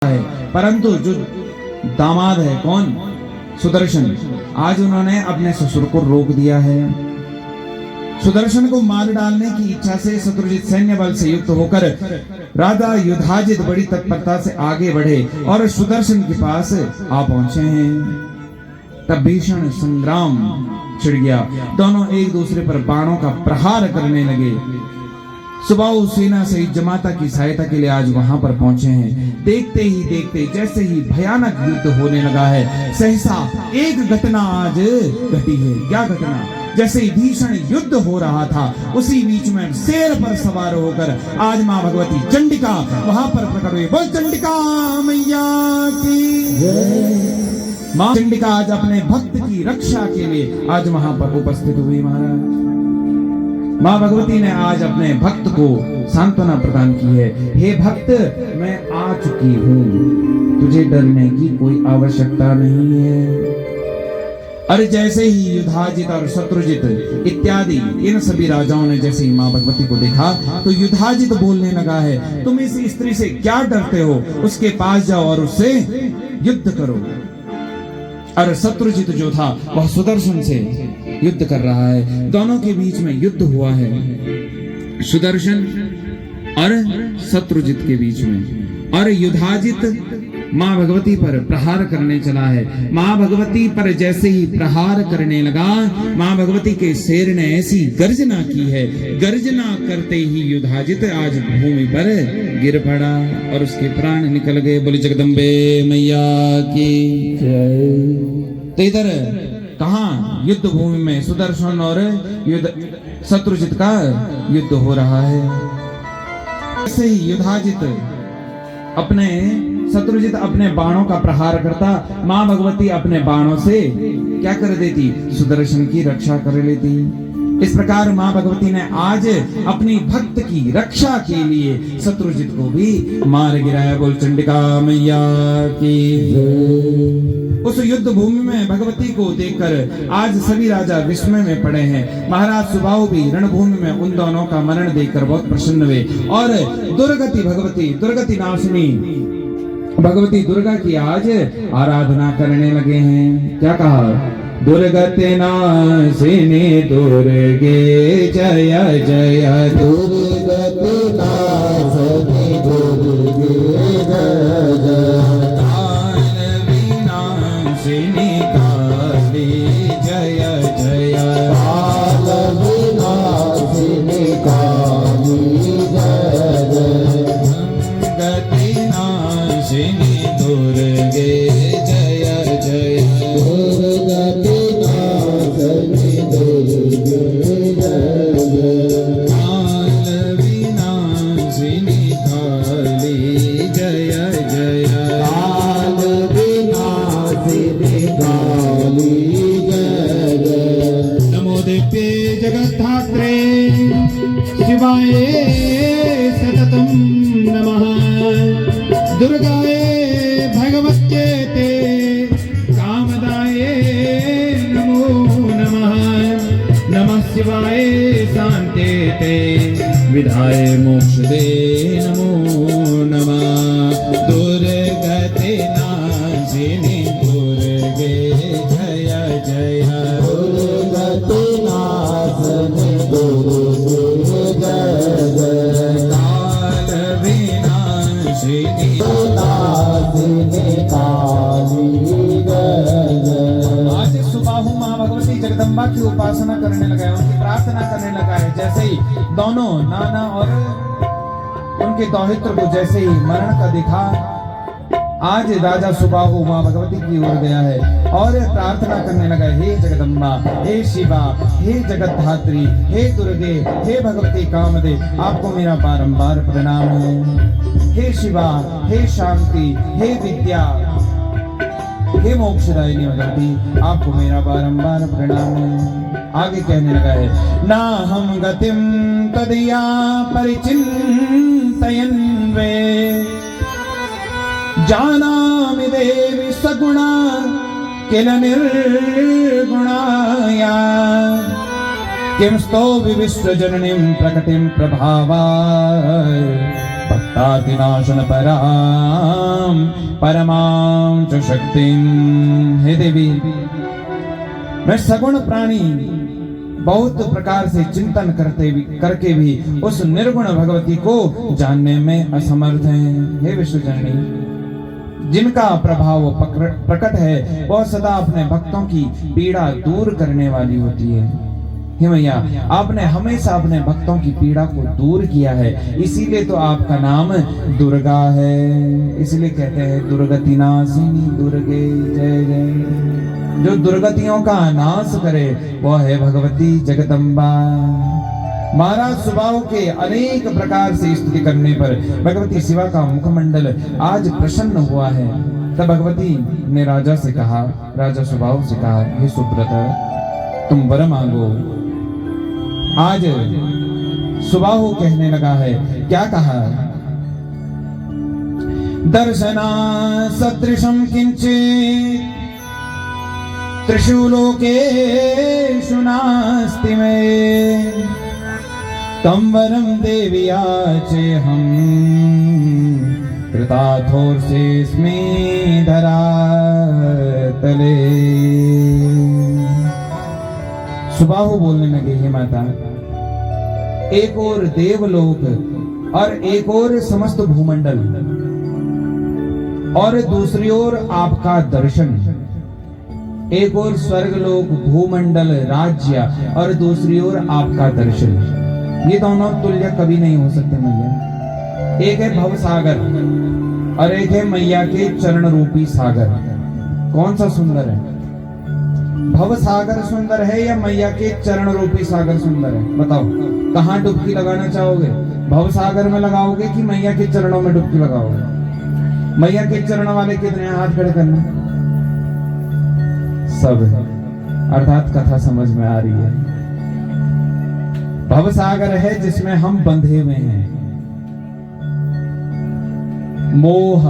है, परंतु जो दामाद है कौन, सुदर्शन, आज उन्होंने अपने ससुर को रोक दिया है। सुदर्शन को मार डालने की इच्छा से शत्रुजित सैन्य बल से युक्त होकर राजा युधाजित बड़ी तत्परता से आगे बढ़े और सुदर्शन के पास आ पहुंचे हैं। तब भीषण संग्राम छिड़ गया, दोनों एक दूसरे पर बाणों का प्रहार करने लगे। सुबाहु सेना से जमाता की सहायता के लिए आज वहां पर पहुंचे हैं। देखते ही देखते जैसे ही भयानक युद्ध होने लगा है, सहसा एक घटना आज घटी है। क्या घटना? जैसे ही भीषण युद्ध हो रहा था, उसी बीच में शेर पर सवार होकर आज मां भगवती चंडिका वहां पर प्रकट हुई। बोल चंडिका मैया की जय। मां चंडिका आज अपने भक्त की रक्षा के लिए आज वहां पर उपस्थित हुई। महाराज मां भगवती ने आज अपने भक्त को सांत्वना प्रदान की है। हे भक्त, मैं आ चुकी हूं, तुझे डरने की कोई आवश्यकता नहीं है। अरे जैसे ही युधाजित और शत्रुजित इत्यादि इन सभी राजाओं ने जैसे ही मां भगवती को देखा तो युधाजित बोलने लगा है, तुम इस स्त्री से क्या डरते हो? उसके पास जाओ और उससे युद्ध करो। और शत्रुजित जो था वह सुदर्शन से युद्ध कर रहा है। दोनों के बीच में युद्ध हुआ है, सुदर्शन और शत्रुजित के बीच में। और युधाजित मां भगवती पर प्रहार करने चला है। मां भगवती पर जैसे ही प्रहार करने लगा, मां भगवती के शेर ने ऐसी गर्जना की है, गर्जना करते ही युधाजित आज भूमि पर गिर पड़ा और उसके प्राण निकल गए। बोली जगदम्बे मैया की जय। तो इधर कहां युद्ध भूमि में सुदर्शन और शत्रुजित का युद्ध हो रहा है। ऐसे ही युधाजित अपने शत्रुजित अपने बाणों का प्रहार करता, मां भगवती अपने बाणों से क्या कर देती? सुदर्शन की रक्षा कर लेती। इस प्रकार मां भगवती ने आज अपनी भक्त की रक्षा के लिए शत्रुजित को भी मार गिराया। बोल चंडिका मैया की। उस युद्ध भूमि में भगवती को देखकर आज सभी राजा विस्मय में पड़े हैं। महाराज सुबाहु भी रणभूमि में उन दोनों का मरण देखकर बहुत प्रसन्न हुए और दुर्गति भगवती, दुर्गति नाशिनी भगवती दुर्गा की आज आराधना करने लगे हैं। क्या कहा? दुर्गति नाशिनी दुर्गे जय जय, दुर्गति नाशिनी दुर्गे जय जय, काल विनाशिनी काली जय जय, काल विनाशिनी काली जय जय, दुर्गति नाशिनी दुर्गे जय जय, दुर्गति नाशिनी दुर्गे जय जय, काल विनाशिनी काली जय जय, काल विनाशिनी काली जय जय। नमो दिव्ये जगद्धात्रे शिवाय सततं नमः, दुर्गाये भगवत्येते कामदाये नमो नमः, नमः शिवाय शान्तेते विधाय मोक्षदे नमो नमः, दुर्गति नाशिनी दुर्गे जय जय, दुर्गति नाशिनी दुर्गे जय जय, काल विनाशिनी आज सुबाहु मां भगवती जगदम्बा की उपासना करने लगा है, उनकी प्रार्थना करने लगा है। जैसे ही दोनों नाना और उनके दौहित्र को जैसे ही मरण का दिखा, आज राजा सुबाहु मां भगवती की ओर गया है और प्रार्थना करने लगा, हे जगदम्बा, हे शिवा, हे जगद्धात्री, हे दुर्गे, हे भगवती कामदे, आपको मेरा बारंबार प्रणाम है। हे शिवा, हे शांति, हे विद्या, हे मोक्षदायिनी भगवती, आपको मेरा बारंबार प्रणाम है। आगे कहने लगा है, ना हम गतिम तदया परिचिन्तयन् वे, जानामि देवी सगुणा किल निर्गुणाया, किम स्तो विविष्ट जननीं प्रकटिं प्रभावाय भक्तातिनाशन पराम परमां च शक्तिं। हे देवी, मैं सगुण प्राणी बहुत प्रकार से चिंतन करके भी उस निर्गुण भगवती को जानने में असमर्थ हैं। हे विश्व जननी, जिनका प्रभाव प्रकट है वह सदा अपने भक्तों की पीड़ा दूर करने वाली होती है। हे मैया, आपने हमेशा अपने भक्तों की पीड़ा को दूर किया है, इसीलिए तो आपका नाम दुर्गा है। इसलिए कहते हैं दुर्गति नाशिनी दुर्गे जय जय। जो दुर्गतियों का नाश करे वह है भगवती जगदम्बा। महाराज सुबाहु के अनेक प्रकार से स्तुति करने पर भगवती शिवा का मुखमंडल आज प्रसन्न हुआ है। तब भगवती ने राजा से कहा, राजा सुबाहु से कहा, हे सुब्रत, तुम वर मांगो। आज सुबाहु कहने लगा है, क्या कहा? दर्शना सदृशं किंचित त्रिषु लोकेषु नास्ति मे, तं वरं देवी याचे हम कृतार्थोऽस्मि धरातले। सुबाहु बोलने लगे, हे माता, एक और देवलोक और एक और समस्त भूमंडल और दूसरी ओर आपका दर्शन। एक और स्वर्गलोक, भूमंडल, राज्य और दूसरी ओर आपका दर्शन, ये दोनों तुल्य कभी नहीं हो सकते मैया। एक है भव सागर और एक है मैया के चरण रूपी सागर। कौन सा सुंदर है? भव सागर सुंदर है या मैया के चरण रूपी सागर सुंदर है? बताओ, कहाँ डुबकी लगाना चाहोगे? भव सागर में लगाओगे कि मैया के चरणों में डुबकी लगाओगे? मैया के चरण वाले कितने? हाथ खड़े करना। सब है, अर्थात कथा समझ में आ रही है। भव सागर है जिसमें हम बंधे हुए हैं। मोह,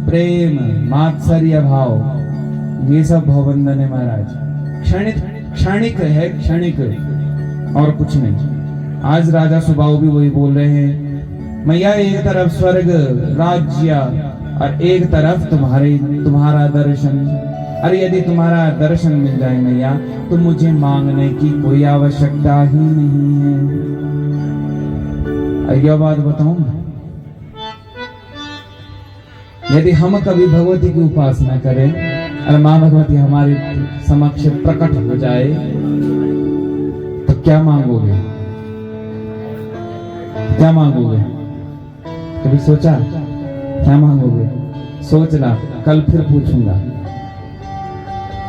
प्रेम, मात्सर्य भाव, ये सब भवबंधन है महाराज। क्षणिक है, क्षणिक, और कुछ नहीं। आज राजा सुबाहु भी वही बोल रहे हैं, मैया एक तरफ स्वर्ग राज्य और एक तरफ तुम्हारा दर्शन। अरे यदि तुम्हारा दर्शन मिल जाए मैया तो मुझे मांगने की कोई आवश्यकता ही नहीं है। यह बात बताऊं, यदि हम कभी भगवती की उपासना करें और माँ भगवती हमारे समक्ष प्रकट हो जाए तो क्या मांगोगे? क्या मांगोगे? कभी सोचा क्या मांगोगे? सोचना, कल फिर पूछूंगा।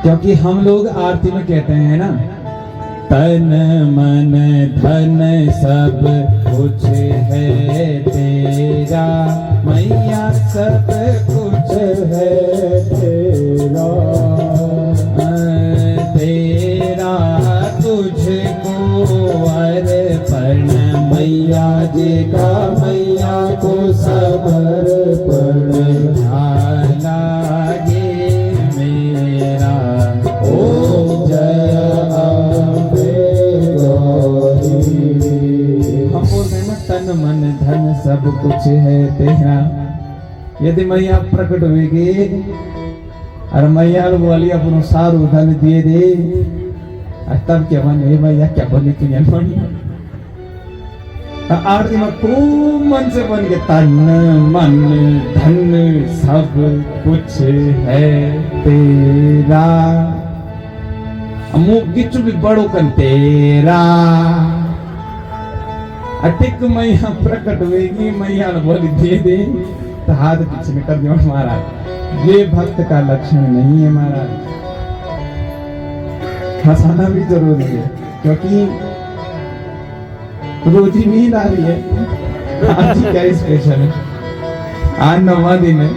क्योंकि हम लोग आरती में कहते हैं ना, तन मन धन सब कुछ है तेरा मैया, सब कुछ है तेरा, तेरा तुझको अर्पण मैया जी का, मैया को सब अर्पण लागे मेरा। ओ जय अम्बे गौरी। हम बोलते हैं ना, तन मन धन सब कुछ है तेरा। यदि मैया प्रकट होगी और मैया बोली अपनो सारू धन दिए दे, तब क्या बने मैया? क्या बने तुझे बनी? आरती में खूब मन से बन के, तन मन धन सब कुछ है तेरा, मुंह किचु भी बड़ो कन तेरा। अटिक मैया प्रकट होगी, मैया बोली दे दे तो हाथ पीछे में कर दिया महाराज। ये भक्त का लक्षण नहीं है महाराज। हंसाना भी जरूरी है, क्योंकि रोजी नींद आ रही है। आज क्या स्पेशल है? आज 9वां दिन है,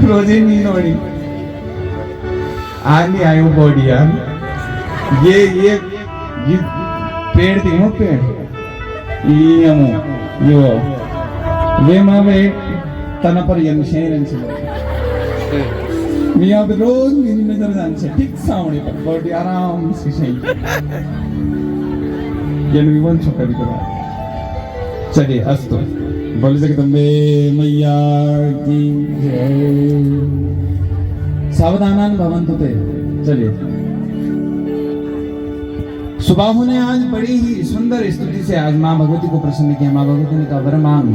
रोजी नींद हो रही। आज नहीं आई वो बॉडी यार। ये पेड़ थी वो पेड़, ये माँ वे तना पर यंशेरन से मैं अब रोज नींद में जब जान से ठीक सामने पर बॉडी आराम से सही। जन्मदिन कभी कभार। चलिए अस्तु, बोल जगदम्बे मैया की जय। सावधानान भवन्तु ते। चलिए, सुबाहु ने आज बड़ी ही सुंदर स्तुति से आज माँ भगवती को प्रसन्न किया। माँ भगवती ने कहा वर मांग।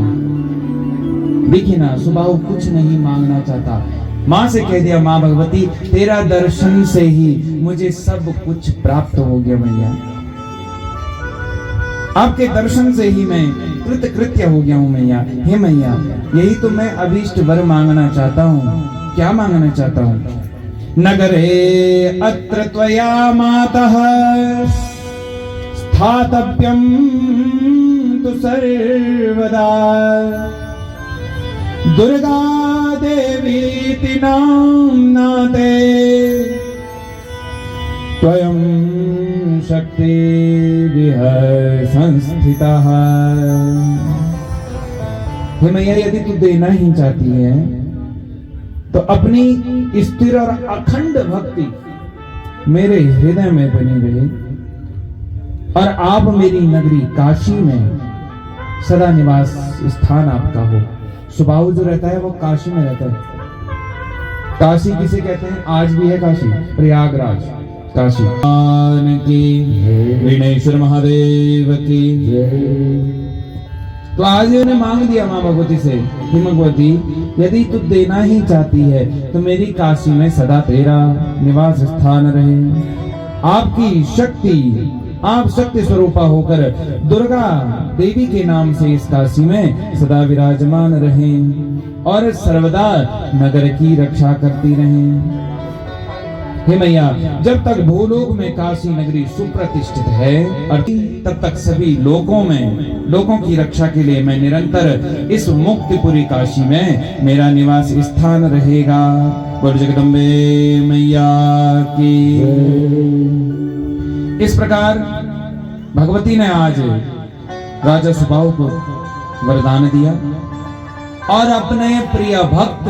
देखिए ना, सुबाहु कुछ नहीं मांगना चाहता, माँ से कह दिया माँ भगवती तेरा दर्शन से ही मुझे सब कुछ प्राप्त हो गया मैया, आपके दर्शन से ही मैं कृतकृत्य हो गया हूँ मैया। हे मैया, यही तो मैं अभीष्ट वर मांगना चाहता हूँ। क्या मांगना चाहता हूँ? नगरे अत्र त्वया मातः स्थातव्यं तु सर्वदा, दुर्गा देवीति नाम्ना ते त्वयं शक्ति संस्थितः। हे मैया, यदि तू देना ही चाहती है तो अपनी स्थिर और अखंड भक्ति मेरे हृदय में बनी रहे और आप मेरी नगरी काशी में सदा निवास स्थान आपका हो। सुबाहु जो रहता है वो काशी में रहता है। काशी किसे कहते हैं? आज भी है काशी, प्रयागराज काशी। विघ्नेश्वर महादेव की। तो आज उन्हें मांग दिया माँ भगवती से, कि भगवती यदि तू देना ही चाहती है तो मेरी काशी में सदा तेरा निवास स्थान रहे। आपकी शक्ति, आप शक्ति स्वरूपा होकर दुर्गा देवी के नाम से इस काशी में सदा विराजमान रहें और सर्वदा नगर की रक्षा करती रहें। हे मैया, जब तक भूलोक में काशी नगरी सुप्रतिष्ठित है तब तक सभी लोगों की रक्षा के लिए मैं निरंतर इस मुक्तिपुरी काशी में मेरा निवास स्थान रहेगा। बोल जगदम्बे मैया की। इस प्रकार भगवती ने आज राजा सुबाहु को वरदान दिया और अपने प्रिय भक्त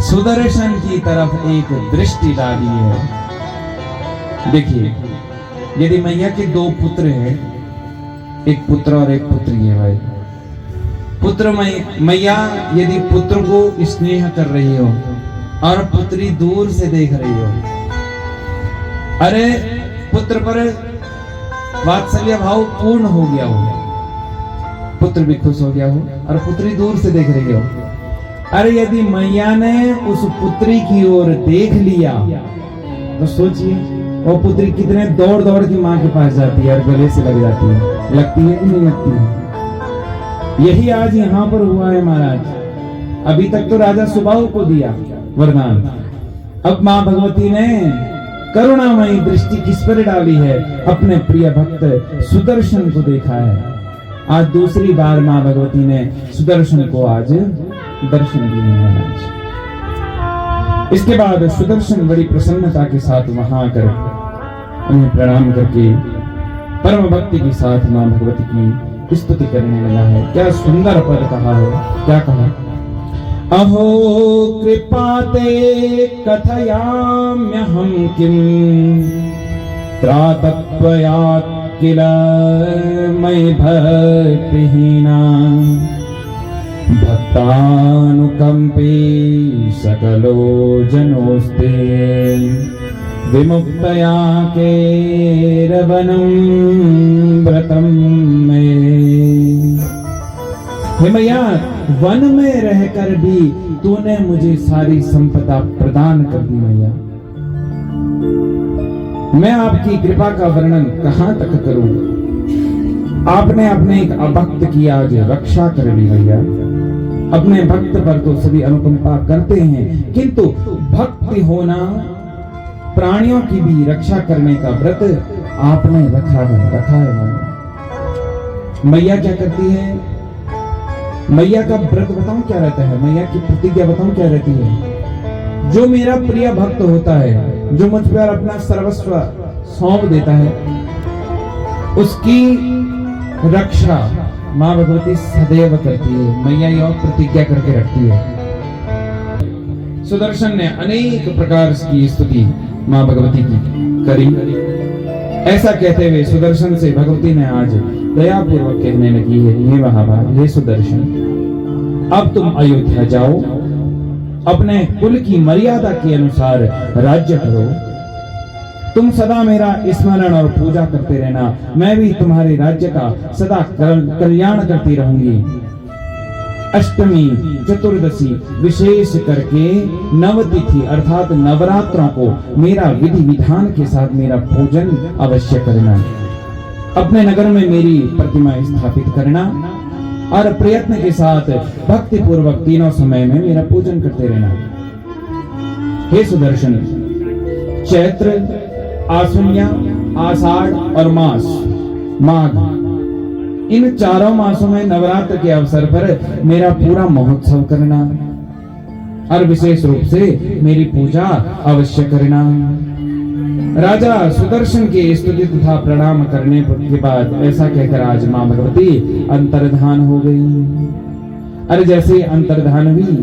सुदर्शन की तरफ एक दृष्टि डाली है। देखिए, यदि मैया के दो पुत्र हैं, एक पुत्र और एक पुत्री है भाई। पुत्र मैया यदि पुत्र को स्नेह कर रही हो और पुत्री दूर से देख रही हो, अरे पुत्र पर वात्सल्य भाव पूर्ण हो गया हो, पुत्र भी खुश हो गया हो और पुत्री दूर से देख रही हो, अरे यदि मैया ने उस पुत्री की ओर देख लिया तो सोचिए वो पुत्री कितने दौड़ दौड़ की माँ के पास जाती है और गले से लग जाती है। लगती है कि नहीं लगती है? यही आज यहाँ पर हुआ है महाराज। अभी तक तो राजा सुबाहु को दिया वरदान, अब माँ भगवती ने करुणामयी दृष्टि किस पर डाली है? अपने प्रिय भक्त सुदर्शन को देखा है। आज दूसरी बार माँ भगवती ने सुदर्शन को आज दर्शन दिए महाराज। इसके बाद सुदर्शन बड़ी प्रसन्नता के साथ वहां आकर उन्हें प्रणाम करके परम भक्ति के साथ मां भगवती की स्तुति करने लगा है। क्या सुंदर पद कहा है, क्या कहा? अहो कृपाते कथयाम्यहं किं त्रातत्वया किल मयि भक्तिहीना भक्तानुकंपी सकलो जनोस्ते विमुक्तया केरवनं व्रतम में। हे मैया, वन में रहकर भी तूने मुझे सारी संपदा प्रदान कर दी मैया। मैं आपकी कृपा का वर्णन कहां तक करूं? आपने अपने एक अभक्त की आज रक्षा कर ली मैया। अपने भक्त पर तो सभी अनुकंपा करते हैं, किंतु भक्ति होना, प्राणियों की भी रक्षा करने का व्रत आपने रखा है मैया। मैया क्या करती है? मैया का व्रत बताऊं क्या रहता है? मैया की प्रतिज्ञा बताऊं क्या रहती है? जो मेरा प्रिय भक्त होता है, जो मुझ पर अपना सर्वस्व सौंप देता है, उसकी रक्षा माँ भगवती सदैव करती है। मैया यह प्रतिज्ञा करके रखती है। सुदर्शन ने अनेक प्रकार की स्तुति माँ भगवती की करी। ऐसा कहते हुए सुदर्शन से भगवती ने आज दयापूर्वक कहने लगी है, हे महाभाग, हे सुदर्शन, अब तुम अयोध्या जाओ, अपने कुल की मर्यादा के अनुसार राज्य करो। तुम सदा मेरा स्मरण और पूजा करते रहना, मैं भी तुम्हारे राज्य का सदा कल्याण करती रहूंगी। अष्टमी, चतुर्दशी विशेष करके नवतिथि अर्थात नवरात्रों को मेरा विधि विधान के साथ मेरा पूजन अवश्य करना। अपने नगर में मेरी प्रतिमा स्थापित करना और प्रयत्न के साथ भक्ति पूर्वक तीनों समय में मेरा पूजन करते रहना। हे सुदर्शन, चैत्र, आश्विन, आषाढ़ और माघ, इन चारों मासों में नवरात्र के अवसर पर मेरा पूरा महोत्सव करना और विशेष रूप से मेरी पूजा अवश्य करना। राजा सुदर्शन के स्तुति तथा प्रणाम करने के बाद ऐसा कहकर आज मां भगवती अंतर्धान हो गई। अरे जैसे अंतर्धान हुई,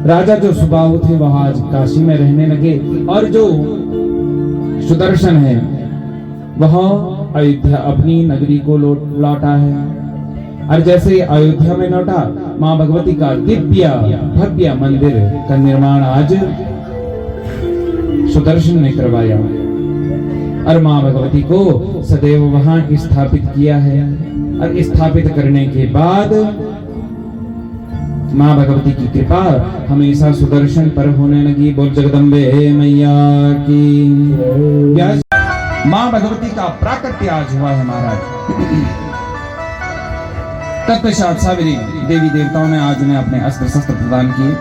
राजा जो सुबाहु थे वह आज काशी में रहने लगे और जो सुदर्शन है वह अयोध्या अपनी नगरी को लौटा है। और जैसे अयोध्या में लौटा, मां भगवती का दिव्य भव्य मंदिर का निर्माण आज सुदर्शन ने करवाया और मां भगवती को सदैव वहां स्थापित किया है। और स्थापित करने के बाद मां भगवती की कृपा हमेशा सुदर्शन पर होने लगी। बोल जगदम्बे मैया की। मां भगवती का प्राकट्य आज हुआ है महाराज। तत्पश्चात सावित्री देवी देवताओं ने आज उन्हें अपने अस्त्र शस्त्र प्रदान किए।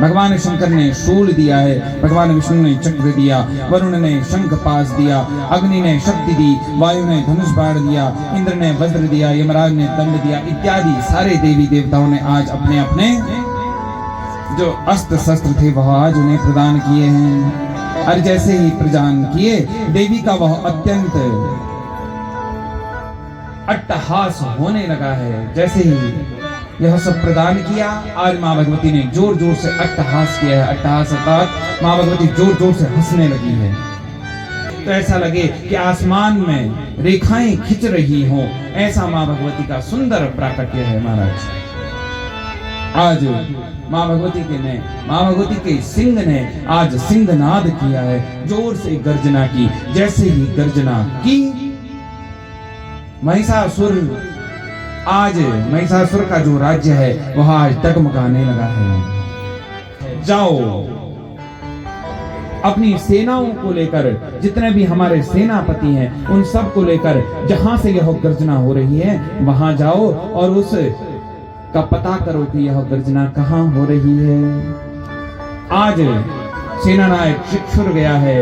भगवान शंकर ने शूल दिया है, भगवान विष्णु ने चक्र दिया, वरुण ने शंख पास दिया, अग्नि ने शक्ति दी, वायु ने धनुष बाण दिया, इंद्र ने वज्र दिया, यमराज ने दंड दिया, इत्यादि सारे देवी देवताओं ने आज अपने अपने जो अस्त्र शस्त्र थे वह आज उन्हें प्रदान किए हैं। और जैसे ही प्रदान किए, देवी का वह अत्यंत अट्टहास होने लगा है। जैसे ही यह सब प्रदान किया, आज मां भगवती ने जोर जोर से अट्टहास किया है। अट्टहास अर्थात मां भगवती जोर जोर से हंसने लगी है, तो ऐसा लगे कि आसमान में रेखाएं खिंच रही हो, ऐसा मां भगवती का सुंदर प्राकट्य है महाराज। आज मां भगवती के सिंह ने आज सिंहनाद किया है, जोर से गर्जना की। जैसे ही गर्जना की, महिषासुर का जो राज्य है वह आज डगमगाने लगा है। जाओ, अपनी सेनाओं को लेकर, जितने भी हमारे सेनापति हैं उन सब को लेकर जहां से यह गर्जना हो रही है वहां जाओ और उस का पता करो कि यह गर्जना कहां हो रही है। आज सेनानायक शिक्षुर गया है,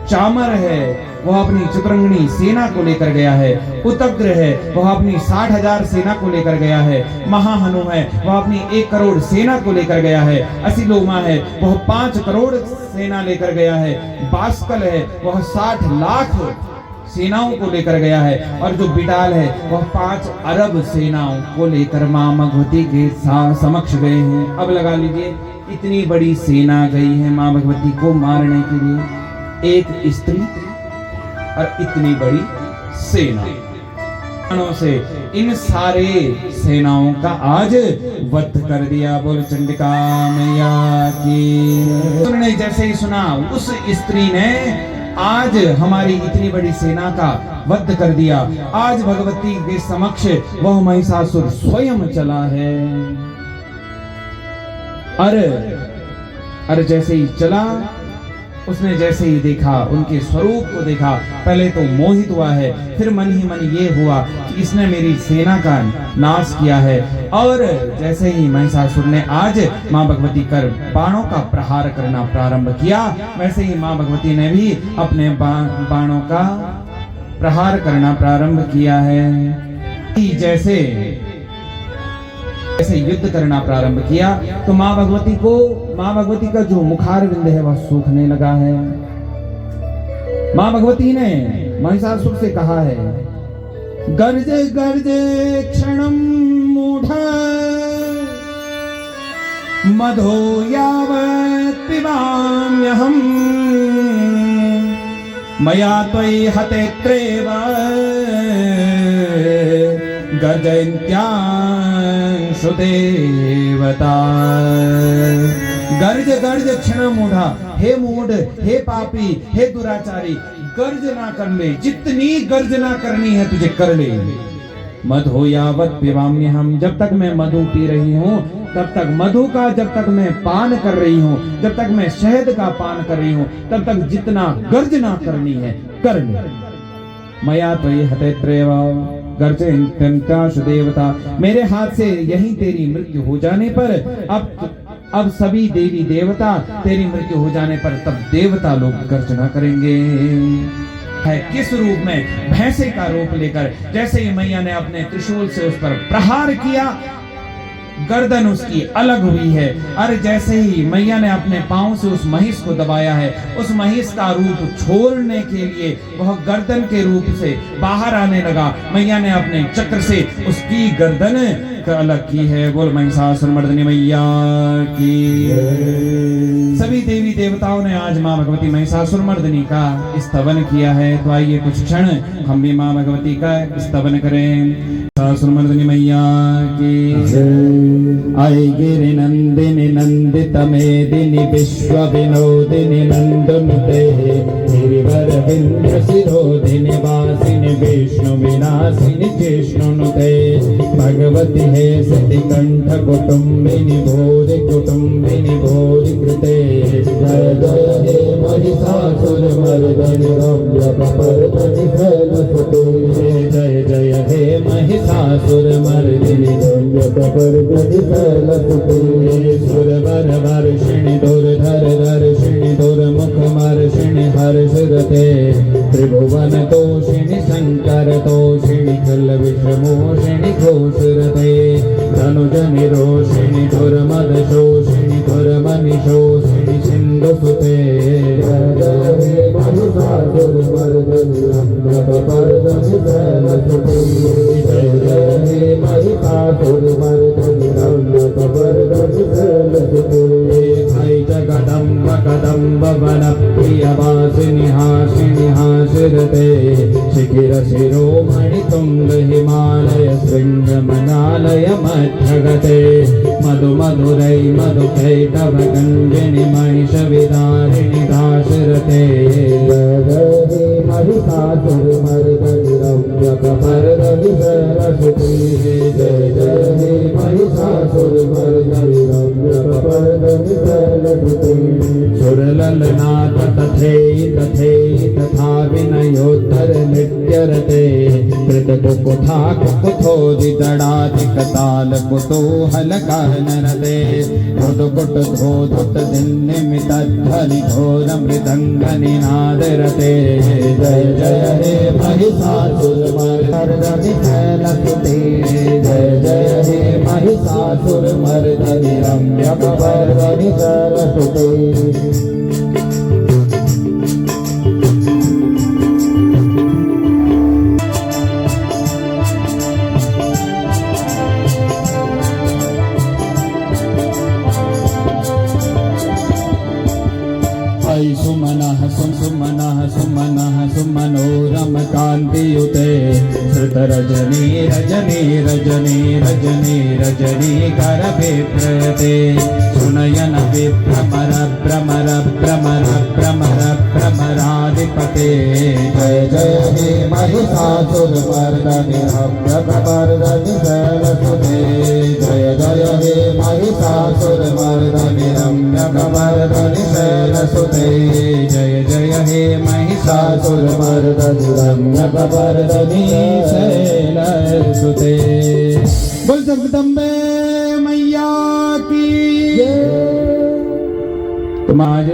चामर है वह अपनी चतुरंगनी सेना को लेकर गया है, उतग्र है वह अपनी 60,000 सेना को लेकर गया है, महाहनु है वह अपनी 1 करोड़ सेना को लेकर गया है, असिलोमा है वह 5 करोड़ सेना लेकर गया है, बास्कल है वह 60 लाख सेनाओं को लेकर गया है, और जो बिडाल है वह 5 अरब सेनाओं को लेकर मां भगवती के समक्ष गए हैं। अब लगा लीजिए, इतनी बड़ी सेना गई है मां भगवती को मारने के लिए, एक स्त्री और इतनी बड़ी सेना से इन सारे सेनाओं का आज वध कर दिया। बोल चंडिका मैया की। उन्होंने जैसे ही सुना, उस स्त्री ने आज हमारी इतनी बड़ी सेना का वध कर दिया। आज भगवती के समक्ष वह महिषासुर स्वयं चला है। अरे जैसे ही चला, उसने जैसे ही देखा, उनके स्वरूप को देखा, पहले तो मोहित हुआ है, फिर मन ही मन ये हुआ कि इसने मेरी सेना का नाश किया है। और जैसे ही महिषासुर ने आज मां भगवती कर बाणों का प्रहार करना प्रारंभ किया, वैसे ही मां भगवती ने भी अपने बाणों का प्रहार करना प्रारंभ किया है। जैसे युद्ध करना प्रारंभ किया तो मां भगवती का जो मुखारविंद है वह सूखने लगा है। मां भगवती ने महिषासुर से कहा है, गर्जे गर्जे क्षणम मूढ़ मधो यावत् पिबाम्यहम् मया त्वयि हतेत्रेव गर्जयन्त्यांशु देवता। गर्ज गर्ज क्षण मूढ़ा, हे मूढ़, हे पापी, हे दुराचारी, गर्ज ना कर ले, जितनी गर्जना करनी है तुझे कर ले। मधु यावत पिबाम्य हम, जब तक मैं मधु पी रही हूँ तब तक मधु का, जब तक मैं पान कर रही हूँ, जब तक मैं शहद का पान कर रही हूँ, तब तक जितना गर्जना करनी है कर ले। मया त्वयि हतेत्रेव गर्जयन्त्यांशु देवता। मेरे हाथ से यही तेरी मृत्यु हो जाने पर अब सभी देवी देवता तेरी मृत्यु हो जाने पर तब देवता लोग गर्जना करेंगे। है किस रूप में? भैंसे का रूप लेकर। जैसे ही मैया ने अपने त्रिशूल से उस पर प्रहार किया, गर्दन उसकी अलग हुई है। अरे जैसे ही मैया ने अपने पांव से उस महिष को दबाया है, उस महिष का रूप छोड़ने के लिए वह गर्दन के रूप से बाहर आने लगा। मैया ने अपने चक्र से उसकी गर्दन अलग की है। बोल महिषासुरमर्दिनी मैया की। सभी देवी देवताओं ने आज माँ भगवती महिषासुरमर्दिनी का स्तवन किया है। तो आइए कुछ क्षण हम भी माँ भगवती का स्तवन करें। महिषासुरमर्दिनी मैया की। आई गिरि नंदिनी नंदित मेदिनी विश्व विनोदिनी नंदनुते गिरिवर विंध्य शिरोधिनी वासिनी विष्णु विनाशिनी जिष्णुनुते भगवती हे सती कंठ कुटुंबिनी भूरि कृते जय जय हे महिषासुरमर्दिनी रम्यकपर्दिनी शैलसुते जय जय हे महिषासुरमर्दिनी रम्यकपर्दिनी शैलसुते सुरवर वर्षिणि दुर्धर दर्शिणि दुर्मुख मर्षिणि हर्षरते त्रिभुवन तोषिणि शंकर तोषिणि खल विषमोषिणि घोषरते धनुज निरोषिणि दुर्मद शोषिणि दुर्मनि शोषिणि सिंधुसुते महिषासुरमर्दिनी रम्यकपर्दिनी शैलसुते जय जय हे महिषासुरमर्दिनी रम्यकपर्दिनी शैलसुते आई जगदम्ब कदम्ब वन प्रिय वासिनी हासिनी हासिरते शिखिर शिरोमणि तुंग हिमालय शृंग मनालय मध्यगते मधु मधुरै मधु कैटभ गंगिनी महिष विदारिणि दाशरते महिषासुरमर्दिनी रम्यकपर्दिनी शैलसुते जय जय हे महिषासुरमर्दिनी रम्यकपर्दिनी शैलसुते सुरललनाथ तथे तथे तथा विनयोत्तर नित्यरते कृत कुथा कुथोदि दडाधिक ताल कुतूहल कहनरते कुट कुट धोधुत दिन्निमित ध्वनि घोर मृदंग निनादरते जय जय हे महिषासुरमर्दिनी शैलसुते जय जय हे महिषासुरमर्दिनी रम्यकपर्दिनी शैलसुते सुमनः सुमनः सुमनः सुमनोरम कांतियुते श्रुत रजनी रजनी रजनी रजनी रजनी कर विप्रयते सुनयन विभ्रमर भ्रमर भ्रमर भ्रमर भ्रमराधिपते जय जय हे महिषासुरमर्दिनी रम्यकपर्दिनी शैलसुते जय जय हे महिषासुरमर्दिनी रम्यकपर्दिनी शैलसुते जय जय हे महिषासुरमर्दिनी रम्यकपर्दिनी शैलसुते। बोल जगदम्बे मैया की। तुम आज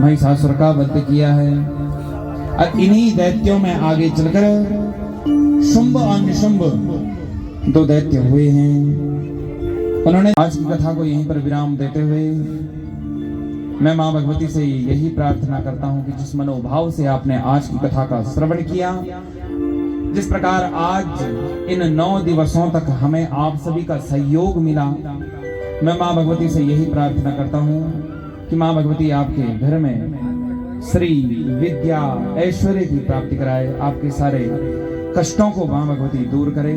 महिषासुर का वध किया है और इन्हीं दैत्यों में आगे चलकर शुंभ और निशुंभ दो दैत्य हुए हैं। उन्होंने आज की कथा को यहीं पर विराम देते हुए मैं मां भगवती से यही प्रार्थना करता हूं कि जिस मनोभाव से आपने आज की कथा का श्रवण किया, जिस प्रकार आज इन 9 दिवसों तक हमें आप सभी का सहयोग मिला, मैं मां भगवती से यही प्रार्थना करता हूं कि मां भगवती आपके घर में श्री विद्या ऐश्वर्य की प्राप्ति कराए, आपके सारे कष्टों को मां भगवती दूर करे।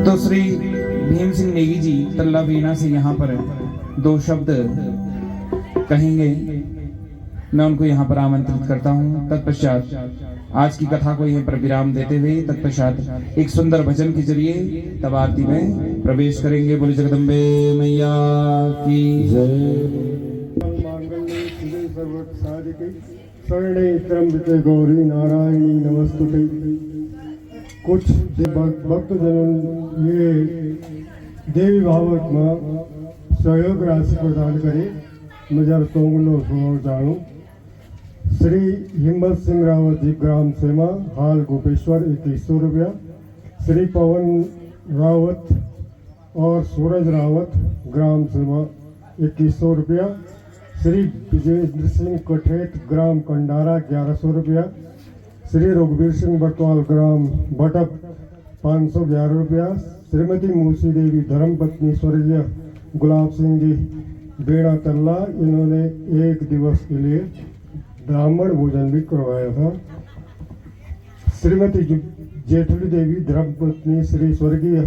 तो श्री भीम सिंह नेगी जी तल्ला वीणा से यहाँ पर 2 शब्द कहेंगे, मैं उनको यहाँ पर आमंत्रित करता हूँ। तत्पश्चात आज की कथा को यहीं पर विराम देते हुए तत्पश्चात एक सुंदर भजन के जरिए तब आरती में प्रवेश करेंगे। बोली जगदम्बे मैया की शरणे त्र्यंबके गौरी नारायणी नमस्तुते। कुछ भक्तजन ये देवी भागवत में सहयोग राशि प्रदान करे, मैं जरा तोंगनो सुनो जाणू। श्री हिम्मत सिंह रावत जी ग्राम सेमा हाल गोपेश्वर 2100 रुपया। श्री पवन रावत और सूरज रावत ग्राम सेमा 2100 रुपया। श्री विजेंद्र सिंह कठेत ग्राम कंडारा 1100 रुपया। श्री रघुवीर सिंह बटवाल ग्राम भटप 511 रुपया। श्रीमती मूसी देवी धर्मपत्नी स्वर्गीय गुलाब सिंह जी बेड़ा तल्ला, इन्होंने 1 दिवस के लिए ब्राह्मण भोजन भी करवाया था। श्रीमती जेठली देवी धर्मपत्नी श्री स्वर्गीय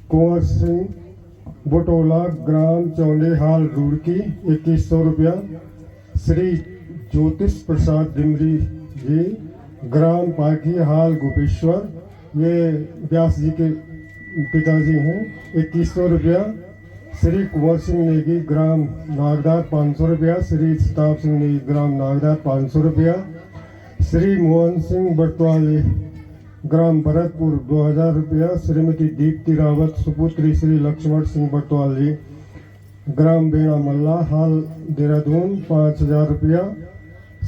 कुंवर सिंह बोटोला ग्राम चौले हाल रुड़की 2100 रुपया। श्री ज्योतिष प्रसाद डिमरी जी ग्राम पाखी हाल गोपेश्वर, ये व्यास जी के पिताजी हैं, 2100 रुपया। श्री कुंवर सिंह नेगी ग्राम नागदार 500 रुपया। श्री सिताब सिंह नेगी ग्राम नागदार 500 रुपया। श्री मोहन सिंह बटवाली ग्राम भरतपुर 2000 रुपया। श्रीमती दीप्ति रावत सुपुत्री श्री लक्ष्मण सिंह बटवाली ग्राम बेड़ा मल्ला हाल देहरादून 5000 रुपया।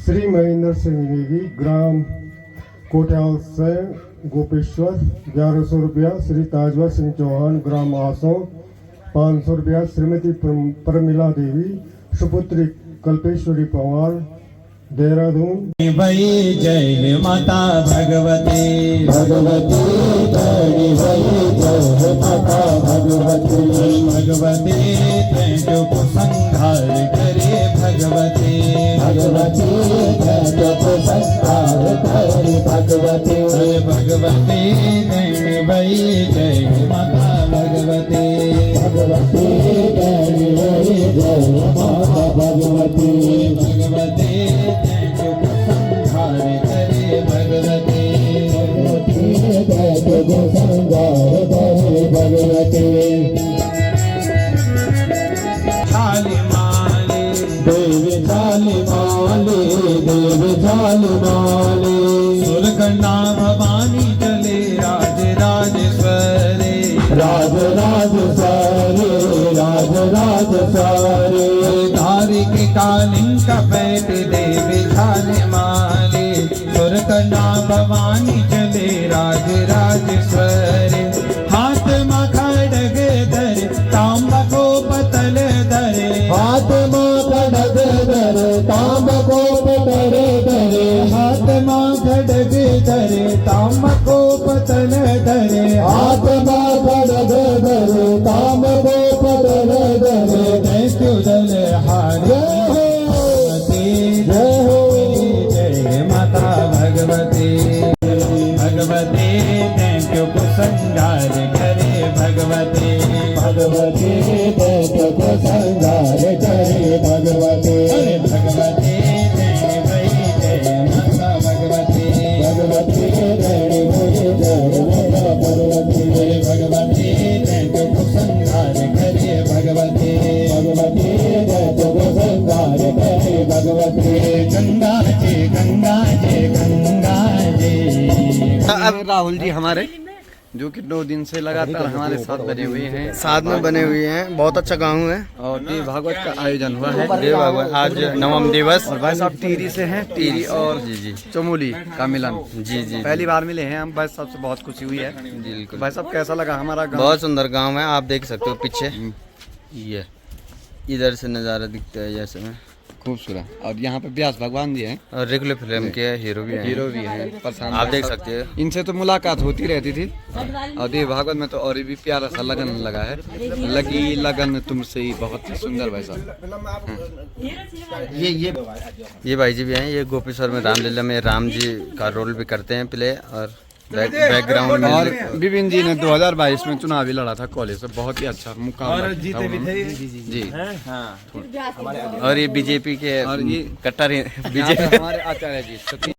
श्री महेंद्र सिंह नेगी ग्राम कोट्याल से गोपेश्वर 1100 रुपया। श्री ताजवर सिंह चौहान ग्राम आसों 500 रुपया। श्रीमती प्रमिला देवी सुपुत्री कल्पेश्वरी पवार देहरादून। वही जय माता भगवती भगवती धनी वही जय माता भगवती। भगवती जो संहार करे भगवती भगवती जो संहार करे भगवती। भगवती वही जय माता भगवती भगवती धनी वही जय माता भगवती। भगवती जो संहार करे भगवती भगवती जो संहार करे भगवती। छाली माले देवी छाली माले देवी छाली माले। सुरगणा भवानी चले राज राजेश्वरे राज राज सारे राज राज सारे। धारी के कालिंग कपैत देवी छाले माले। सुरगणा भवानी चले राज राजेश्वरे। हाथ में खड़ग धरे तांबा को पतल धरे। हाथ माँ खड़ग धरे तांब को पतल धरे। हाथ में खड़ग धरे तांबा को पतल धरे। हाथ माँ खड़ग धरे तांब को पतल धरे। दल हारे जय हो जय माता भगवती। भगवती दैत्यो को संहार करे भगवती। भगवती दैत्य को संहार करे भगवती। भगवती वही जय माता भगवती। भगवती धनी वही जय माता भगवती। भगवती दैत्यो को संहार करे भगवती। भगवती दैत्य को संहार करे भगवती। गंगा जी गंगा जी गंगा जी। अब राहुल जी हमारे जो कि 2 दिन से लगातार हमारे साथ बने हुए हैं, साथ में बने हुए हैं। बहुत अच्छा गाँव है और देव भागवत का आयोजन हुआ है। देव भागवत आज 9वां दिवस और भाई साहब टीरी से हैं। टीरी और जी चमोली का मिलन जी पहली बार मिले हैं हम। भाई साहब से बहुत खुशी हुई है। बिल्कुल भाई साहब कैसा लगा हमारा गाँव? बहुत सुंदर गाँव है, आप देख सकते हो पीछे ये इधर से नज़ारा दिखता है जैसे में खूबसूरत। और यहाँ पे व्यास भगवान जी हैं और रेगुलर फिल्म के हीरो भी हैं। हीरो भी हैं प्रशांत आप भाई देख साहब। सकते हैं। इनसे तो मुलाकात होती रहती थी और देव भागवत में तो और भी प्यारा सा लगन लगा है, लगी लगन तुमसे ही, बहुत ही सुंदर भाई साहब। ये भाई जी भी हैं, ये गोपेश्वर में रामलीला में राम जी का रोल भी करते हैं प्ले, और बैकग्राउंड और में विपिन जी ने 2022 में चुनाव भी लड़ा था कॉलेज से, बहुत ही अच्छा मुकाबला और था जीते भी उन्होंने। थे। जी। हाँ। और ये बीजेपी के और ये कट्टर यहाँ पे बीजेपी हमारे आचार्य जी सतीश